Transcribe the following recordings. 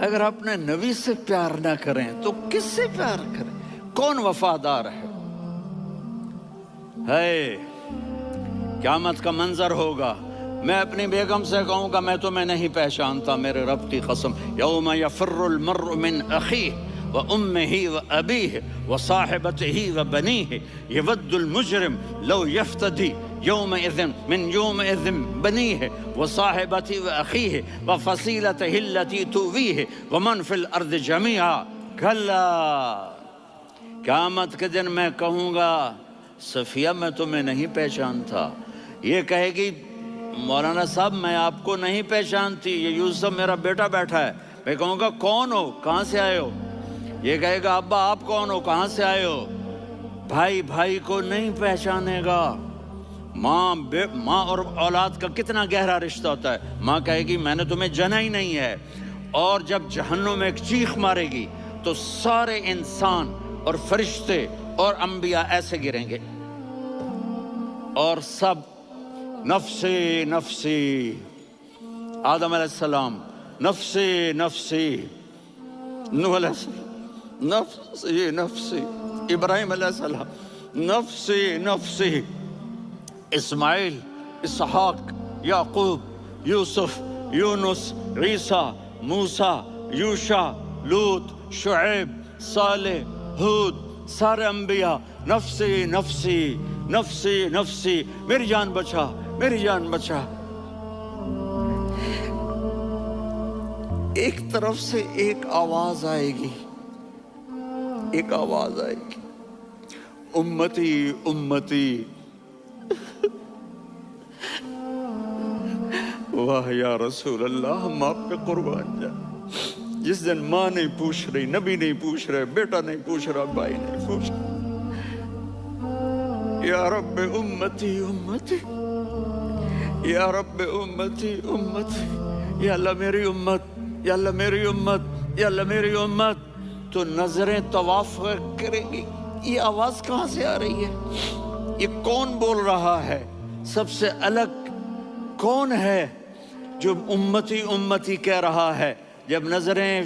اگر اپنے نبی سے پیار نہ کریں تو کس سے پیار کریں؟ کون وفادار ہے؟ قیامت کا منظر ہوگا، میں اپنی بیگم سے کہوں گا میں تمہیں نہیں پہچانتا، میرے رب کی قسم، یوم یفر المرء من اخیہ وامہ وابیہ وصاحبتہ وبنیہ یود المجرم لو یفتدی یومئذ من یومئذ بنیہ وصاحبتہ واخیہ وفصیلتہ التی تؤویہ ومن فی الارض جمیعا کلا، قیامت کے دن میں کہوں گا صفیہ میں تمہیں نہیں پہچانتا، یہ کہے گی مولانا صاحب میں آپ کو نہیں پہچانتی، یہ یوسف میرا بیٹا بیٹھا ہے، میں کہوں گا کون ہو، کہاں سے آئے ہو؟ یہ کہے گا ابا آپ کون ہو، کہاں سے آئے ہو؟ بھائی بھائی کو نہیں پہچانے گا۔ ماں اور اولاد کا کتنا گہرا رشتہ ہوتا ہے، ماں کہے گی میں نے تمہیں جنا ہی نہیں ہے، اور جب جہنم میں ایک چیخ مارے گی تو سارے انسان اور فرشتے اور انبیاء ایسے گریں گے اور سب نفسی نفسی، آدم علیہ السلام نفسی نفسی، نوح علیہ السلام نفسی نفسی، ابراہیم علیہ السلام نفسی نفسی، اسماعیل، اسحاق، یعقوب، یوسف، یونس، عیسیٰ، موسیٰ، یوشع، لوط، شعیب، صالح، ہود، سارے انبیاء نفسی نفسی نفسی نفسی، میری جان بچا میری جان بچا۔ ایک طرف سے ایک آواز آئے گی، ایک آواز آئے گی، امتی امتی، واہ یا رسول اللہ ہم آپ پہ قربان جائیں۔ جس دن ماں نہیں پوچھ رہی، نبی نہیں پوچھ رہے، بیٹا نہیں پوچھ رہا، بھائی نہیں پوچھ رہا، یا رب امتی امتی، یا رب امتی امتی، یا اللہ میری امت، یا اللہ میری امت، یا اللہ میری امت، تو نظریں طواف کریں گی، یہ آواز کہاں سے آ رہی ہے؟ یہ کون بول رہا ہے؟ سب سے الگ کون ہے جو امتی امتی کہہ رہا ہے؟ جب نظریں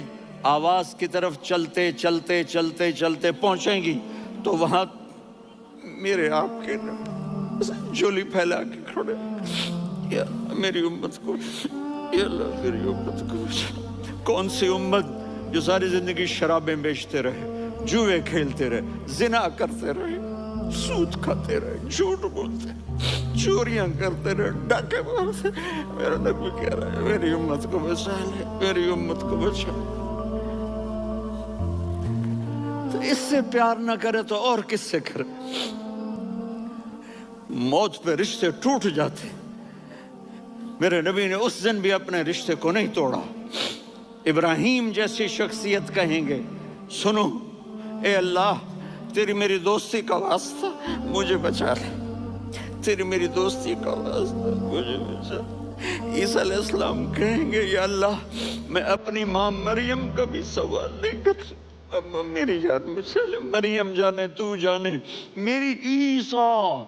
آواز کی طرف چلتے چلتے چلتے چلتے پہنچیں گی تو وہاں میرے آپ کے جھولی پھیلا کے کھڑے، یا میری امت کو، یا اللہ میری امت کو۔ کون سی امت جو ساری زندگی شرابیں بیچتے رہے، جوئے کھیلتے رہے، زنا کرتے رہے، سود کھاتے رہے، جھوٹ بولتے رہے، چوریاں کرتے رہے، ڈاکے مارتے، میرا نبی کہہ رہا ہے میری امت کو بچا لے، میری امت کو بچا لے۔ تو اس سے پیار نہ کرے تو اور کس سے کرے؟ موت پہ رشتے ٹوٹ جاتے، میرے نبی نے اس دن بھی اپنے رشتے کو نہیں توڑا۔ ابراہیم جیسی شخصیت کہیں گے سنو اے اللہ تیری میری دوستی کا واسطہ مجھے بچا لے، تیری میری دوستی کا واسطہ مجھے بچا لے۔ عیسیٰ علیہ السلام کہیں گے یا اللہ میں اپنی ماں مریم کا بھی سوال نہیں کر، اب میری جان بچا لے، مریم جانے تو جانے میری عیسیٰ۔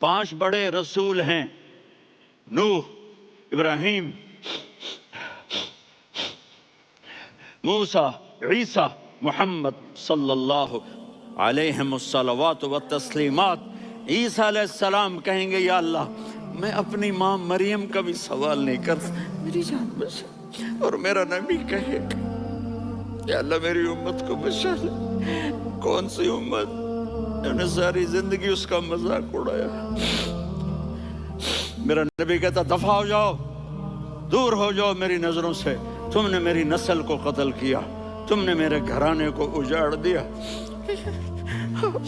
5 بڑے رسول ہیں، نوح، ابراہیم، موسیٰ، عیسیٰ، محمد صلی اللہ علیہ الصلوات والتسلیمات۔ عیسیٰ علیہ السلام کہیں گے یا اللہ میں اپنی ماں مریم کا بھی سوال نہیں کرتا، میری جان بچا۔ اور میرا نبی کہے گا یا اللہ میری امت کو بچا لے۔ کون سی امت جنہوں نے ساری زندگی اس کا مذاق اڑایا؟ میرا نبی کہتا دفع ہو جاؤ، دور ہو جاؤ میری نظروں سے، تم نے میری نسل کو قتل کیا، تم نے میرے گھرانے کو اجاڑ دیا۔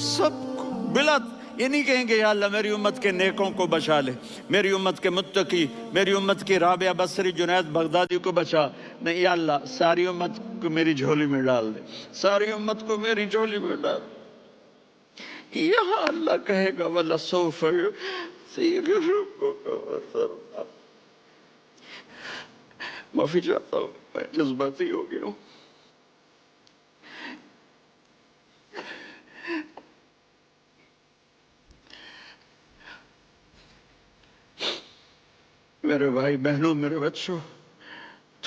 سب کو بلا یہ نہیں کہیں گے یا اللہ میری امت کے نیکوں کو بچا لے، میری امت کے متقی، میری امت کی رابعہ بصری جنید بغدادی کو بچا، نہیں یا اللہ ساری امت کو میری جھولی میں ڈال دے، ساری امت کو میری جھولی میں ڈال دے۔ یہاں اللہ کہے گا وَلَسَوْفَ يُعْطِيكَ رَبُّكَ فَتَرْضَىٰ۔ معافی چاہتا ہوں میں جذباتی ہو گیا ہوں۔ میرے بھائی بہنوں، میرے بچوں،